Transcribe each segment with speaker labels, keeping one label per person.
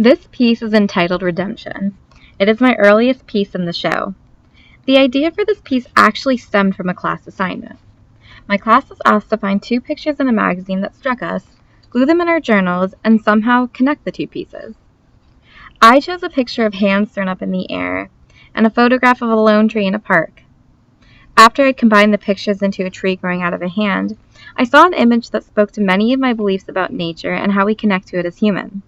Speaker 1: This piece is entitled Redemption. It is my earliest piece in the show. The idea for this piece actually stemmed from a class assignment. My class was asked to find 2 pictures in a magazine that struck us, glue them in our journals, and somehow connect the 2 pieces. I chose a picture of hands thrown up in the air and a photograph of a lone tree in a park. After I combined the pictures into a tree growing out of a hand, I saw an image that spoke to many of my beliefs about nature and how we connect to it as humans.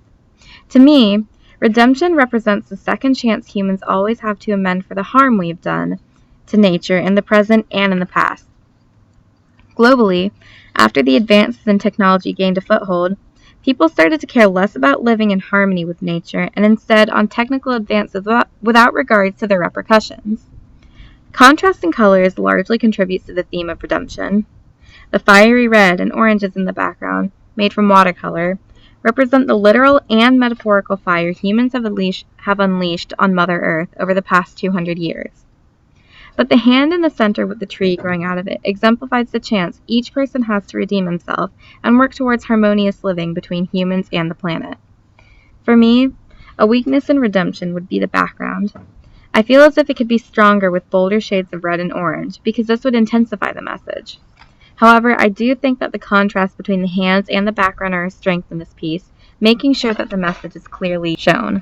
Speaker 1: To me, redemption represents the second chance humans always have to amend for the harm we've done to nature in the present and in the past. Globally, after the advances in technology gained a foothold, people started to care less about living in harmony with nature and instead on technical advances without regards to their repercussions. Contrasting colors largely contributes to the theme of redemption. The fiery red and oranges in the background, made from watercolor, represent the literal and metaphorical fire humans have unleashed on Mother Earth over the past 200 years. But the hand in the center with the tree growing out of it exemplifies the chance each person has to redeem himself and work towards harmonious living between humans and the planet. For me, a weakness in redemption would be the background. I feel as if it could be stronger with bolder shades of red and orange, because this would intensify the message. However, I do think that the contrast between the hands and the background are a strength in this piece, making sure that the message is clearly shown.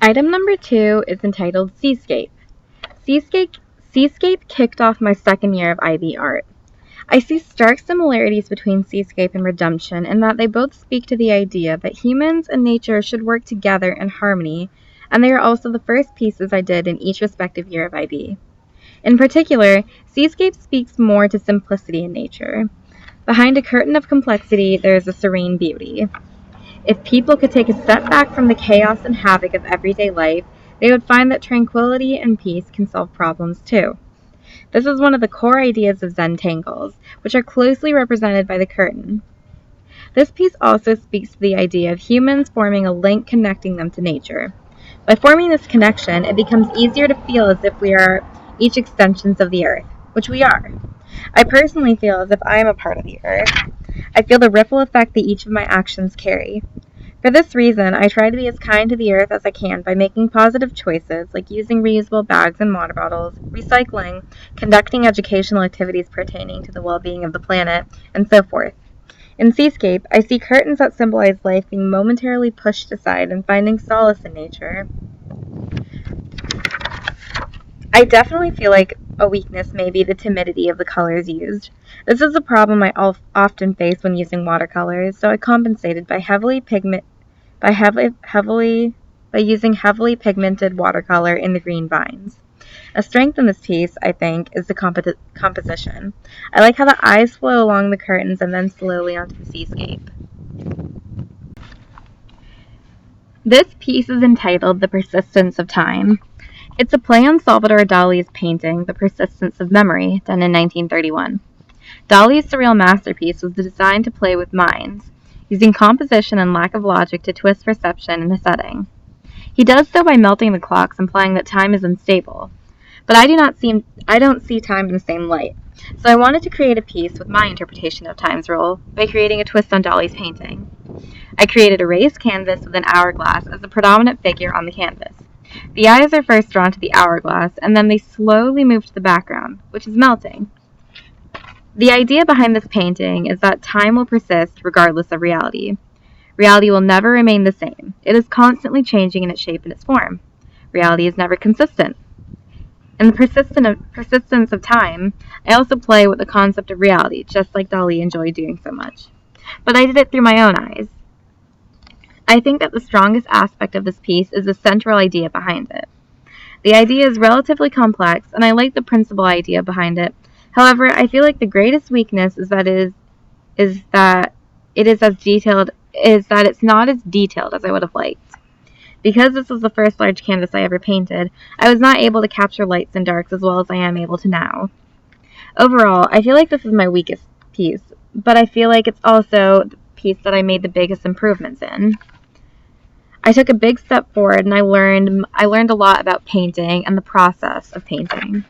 Speaker 1: Item number 2 is entitled Seascape. Seascape kicked off my second year of IB art. I see stark similarities between Seascape and Redemption in that they both speak to the idea that humans and nature should work together in harmony, and they are also the first pieces I did in each respective year of IB. In particular, Seascape speaks more to simplicity in nature. Behind a curtain of complexity, there is a serene beauty. If people could take a step back from the chaos and havoc of everyday life, they would find that tranquility and peace can solve problems too. This is one of the core ideas of Zen tangles, which are closely represented by the curtain. This piece also speaks to the idea of humans forming a link connecting them to nature. By forming this connection, it becomes easier to feel as if we are each extensions of the earth, which we are. I personally feel as if I am a part of the earth. I feel the ripple effect that each of my actions carry. For this reason, I try to be as kind to the earth as I can by making positive choices like using reusable bags and water bottles, recycling, conducting educational activities pertaining to the well-being of the planet, and so forth. In Seascape, I see curtains that symbolize life being momentarily pushed aside and finding solace in nature. I definitely feel like a weakness may be the timidity of the colors used. This is a problem I often face when using watercolors, so I compensated by using heavily pigmented watercolor in the green vines. A strength in this piece, I think, is the composition. I like how the eyes flow along the curtains and then slowly onto the seascape. This piece is entitled The Persistence of Time. It's a play on Salvador Dali's painting, The Persistence of Memory, done in 1931. Dali's surreal masterpiece was designed to play with minds, using composition and lack of logic to twist perception in a setting. He does so by melting the clocks, implying that time is unstable. But I don't see time in the same light, so I wanted to create a piece with my interpretation of time's role by creating a twist on Dali's painting. I created a raised canvas with an hourglass as the predominant figure on the canvas. The eyes are first drawn to the hourglass, and then they slowly move to the background, which is melting. The idea behind this painting is that time will persist regardless of reality. Reality will never remain the same. It is constantly changing in its shape and its form. Reality is never consistent. In the persistence of time, I also play with the concept of reality, just like Dali enjoyed doing so much. But I did it through my own eyes. I think that the strongest aspect of this piece is the central idea behind it. The idea is relatively complex, and I like the principal idea behind it. However, I feel like the greatest weakness is that it's not as detailed as I would have liked. Because this was the first large canvas I ever painted, I was not able to capture lights and darks as well as I am able to now. Overall, I feel like this is my weakest piece, but I feel like it's also the piece that I made the biggest improvements in. I took a big step forward and I learned a lot about painting and the process of painting.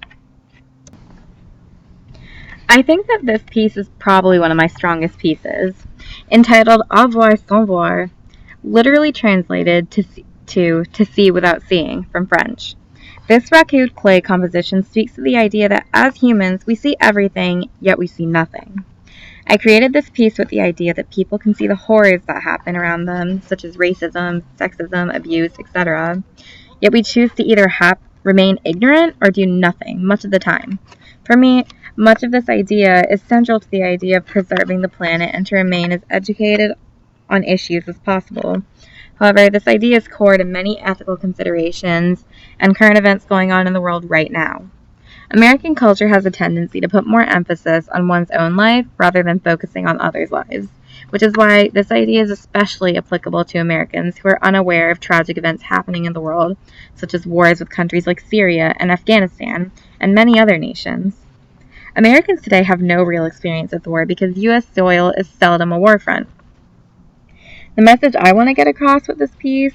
Speaker 1: I think that this piece is probably one of my strongest pieces, entitled Au voir sans voir, literally translated to see without seeing from French. This racoud clay composition speaks to the idea that as humans we see everything, yet we see nothing. I created this piece with the idea that people can see the horrors that happen around them, such as racism, sexism, abuse, etc. Yet we choose to either remain ignorant or do nothing much of the time. For me, much of this idea is central to the idea of preserving the planet and to remain as educated on issues as possible. However, this idea is core to many ethical considerations and current events going on in the world right now. American culture has a tendency to put more emphasis on one's own life rather than focusing on others' lives, which is why this idea is especially applicable to Americans who are unaware of tragic events happening in the world, such as wars with countries like Syria and Afghanistan, and many other nations. Americans today have no real experience with war because U.S. soil is seldom a war front. The message I want to get across with this piece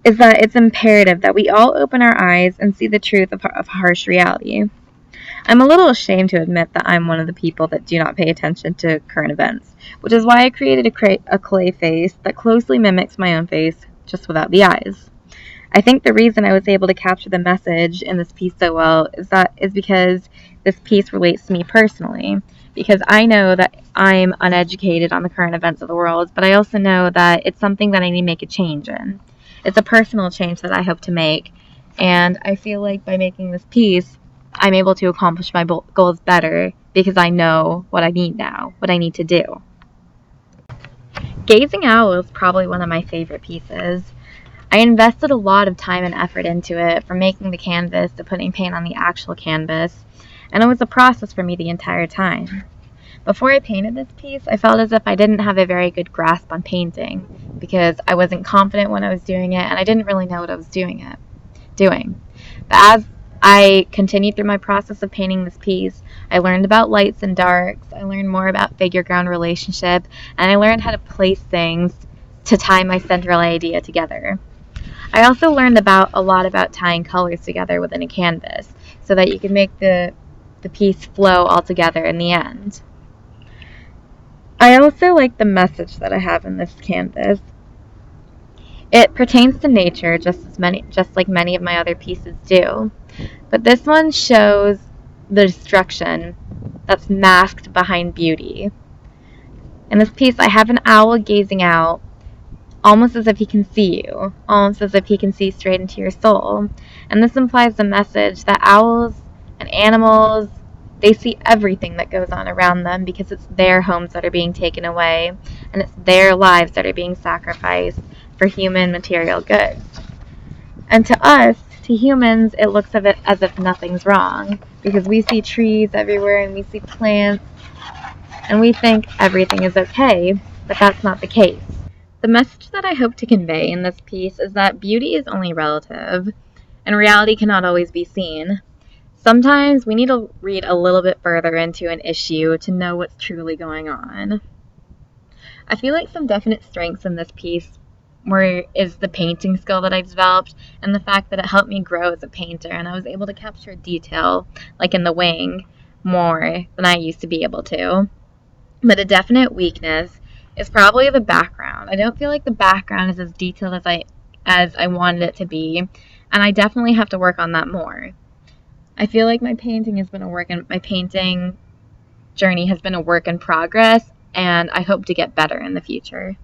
Speaker 1: is that it's imperative that we all open our eyes and see the truth of harsh reality. I'm a little ashamed to admit that I'm one of the people that do not pay attention to current events, which is why I created a clay face that closely mimics my own face, just without the eyes. I think the reason I was able to capture the message in this piece so well is because this piece relates to me personally, because I know that I'm uneducated on the current events of the world, but I also know that it's something that I need to make a change in. It's a personal change that I hope to make, and I feel like by making this piece, I'm able to accomplish my goals better because I know what I need now, what I need to do. Gazing Owl is probably one of my favorite pieces. I invested a lot of time and effort into it, from making the canvas to putting paint on the actual canvas, and it was a process for me the entire time. Before I painted this piece, I felt as if I didn't have a very good grasp on painting because I wasn't confident when I was doing it and I didn't really know what I was doing. But as I continued through my process of painting this piece, I learned about lights and darks, I learned more about figure-ground relationship, and I learned how to place things to tie my central idea together. I also learned a lot about tying colors together within a canvas so that you can make the piece flow all together in the end. I also like the message that I have in this canvas. It pertains to nature just like many of my other pieces do. But this one shows the destruction that's masked behind beauty. In this piece, I have an owl gazing out, almost as if he can see you, almost as if he can see straight into your soul. And this implies the message that owls and animals, they see everything that goes on around them because it's their homes that are being taken away, and it's their lives that are being sacrificed for human material goods. And to us, to humans, it looks as if nothing's wrong because we see trees everywhere and we see plants and we think everything is okay, but that's not the case. The message that I hope to convey in this piece is that beauty is only relative and reality cannot always be seen. Sometimes we need to read a little bit further into an issue to know what's truly going on. I feel like some definite strengths in this piece is the painting skill that I developed and the fact that it helped me grow as a painter, and I was able to capture detail, like in the wing, more than I used to be able to. But a definite weakness is probably the background. I don't feel like the background is as detailed as I wanted it to be, and I definitely have to work on that more. I feel like my painting journey has been a work in progress, and I hope to get better in the future.